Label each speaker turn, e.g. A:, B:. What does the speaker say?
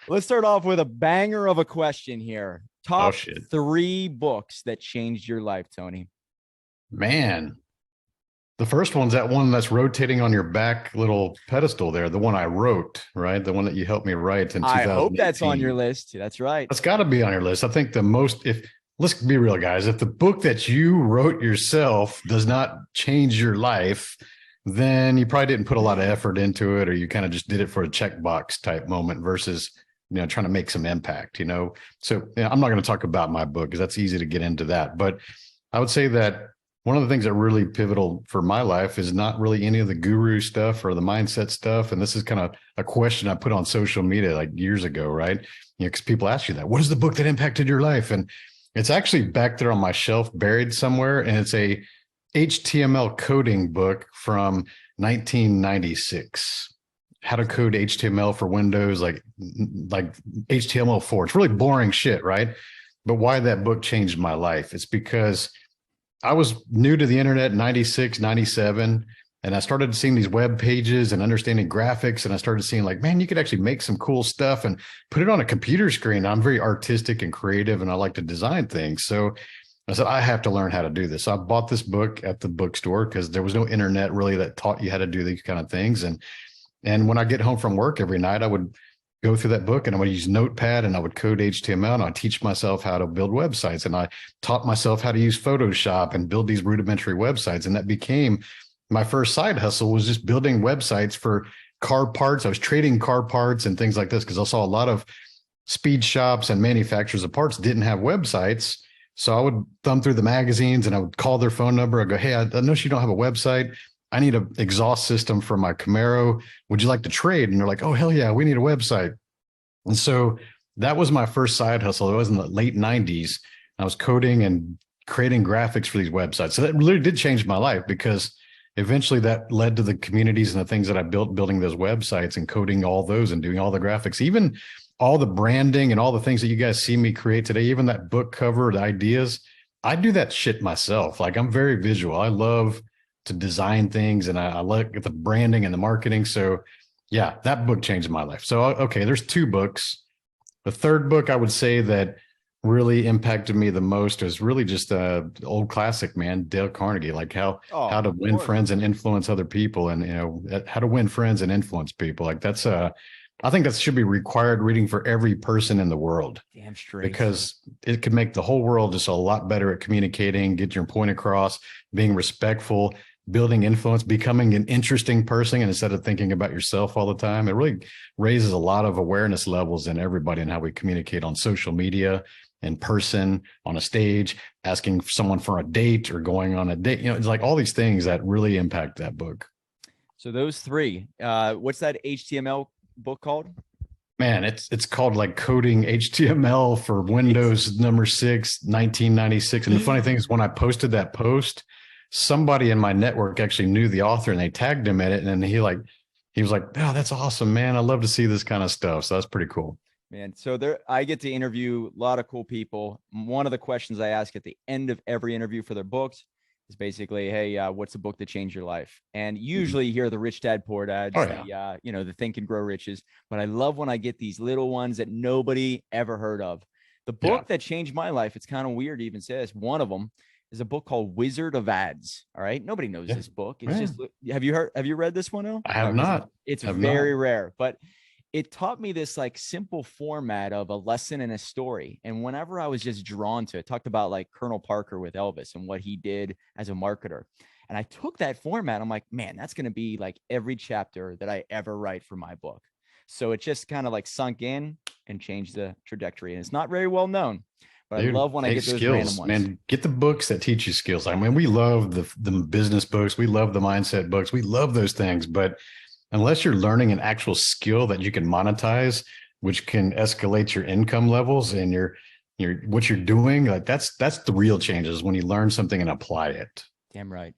A: Let's start off with a banger of a question here.
B: Oh
A: Top
B: shit,
A: 3 books that changed your life, Tony.
B: man. The first one's that one that's rotating on your back little pedestal there, the one I wrote, right? The one that you helped me write in
A: I hope that's on your
B: 2018.
A: list. That's right.
B: That's got to be on your list. I think the most, if let's be real, guys, if the book that you wrote yourself does not change your life, then you probably didn't put a lot of effort into it, or you kind of just did it for a checkbox type moment versus, trying to make some impact. So I'm not going to talk about my book because that's easy to get into that. But I would say that one of the things that really pivotal for my life is not really any of the guru stuff or the mindset stuff. And this is kind of a question I put on social media like years ago, right? Because people ask you that, what is the book that impacted your life? And it's actually back there on my shelf, buried somewhere. And it's a HTML coding book from 1996. How to code HTML for Windows, like HTML4. It's really boring shit, right? But why that book changed my life? It's because I was new to the internet in 96, 97, and I started seeing these web pages and understanding graphics. And I started seeing like, man, you could actually make some cool stuff and put it on a computer screen. I'm very artistic and creative, and I like to design things. So I said, I have to learn how to do this. So I bought this book at the bookstore because there was no internet really that taught you how to do these kind of things. And when I get home from work every night, I would go through that book and I would use Notepad and I would code HTML and I'd teach myself how to build websites. And I taught myself how to use Photoshop and build these rudimentary websites. And that became my first side hustle, was just building websites for car parts. I was trading car parts and things like this because I saw a lot of speed shops and manufacturers of parts didn't have websites. So I would thumb through the magazines and I would call their phone number. I go, hey, I noticed you don't have a website. I need an exhaust system for my Camaro. Would you like to trade? And they're like, oh, hell yeah, we need a website. And so that was my first side hustle. It was in the late 90s. I was coding and creating graphics for these websites. So that really did change my life because eventually that led to the communities and the things that I built, building those websites and coding all those and doing all the graphics, even all the branding and all the things that you guys see me create today, even that book cover, the ideas. I do that shit myself. Like, I'm very visual. I love to design things and I look at the branding and the marketing. So yeah, that book changed my life. So, okay, there's 2 books. The third book I would say that really impacted me the most is really just a old classic, man, Dale Carnegie, like how to win friends and influence other people, and how to win friends and influence people. Like that's I think that should be required reading for every person in the world.
A: Damn straight.
B: Because it could make the whole world just a lot better at communicating, get your point across, being respectful, building influence, becoming an interesting person, and instead of thinking about yourself all the time. It really raises a lot of awareness levels in everybody and how we communicate on social media, in person, on a stage, asking someone for a date or going on a date. It's like all these things that really impact that book.
A: So those 3, what's that HTML book called?
B: Man, it's called like Coding HTML for Windows number 6, 1996. And the funny thing is, when I posted that post, somebody in my network actually knew the author and they tagged him in it. And he was like, oh, that's awesome, man. I love to see this kind of stuff. So that's pretty cool.
A: Man, so I get to interview a lot of cool people. One of the questions I ask at the end of every interview for their books is basically, hey, what's the book that changed your life? And usually you hear the Rich Dad Poor Dads, the Think and Grow Riches. But I love when I get these little ones that nobody ever heard of. The book that changed my life, it's kind of weird to even say this. One of them is a book called Wizard of Ads. All right. Nobody knows this book. It's just, have you read this one, Al?
B: I have not.
A: It's very rare, but it taught me this like simple format of a lesson and a story. And whenever I was just drawn to it, talked about like Colonel Parker with Elvis and what he did as a marketer. And I took that format. I'm like, man, that's going to be like every chapter that I ever write for my book. So it just kind of like sunk in and changed the trajectory. And it's not very well known, but dude, I love when I get those
B: skills,
A: random ones.
B: Man, get the books that teach you skills. I mean, we love the business books. We love the mindset books. We love those things, but unless you're learning an actual skill that you can monetize, which can escalate your income levels and your what you're doing, like that's the real changes when you learn something and apply it.
A: Damn right.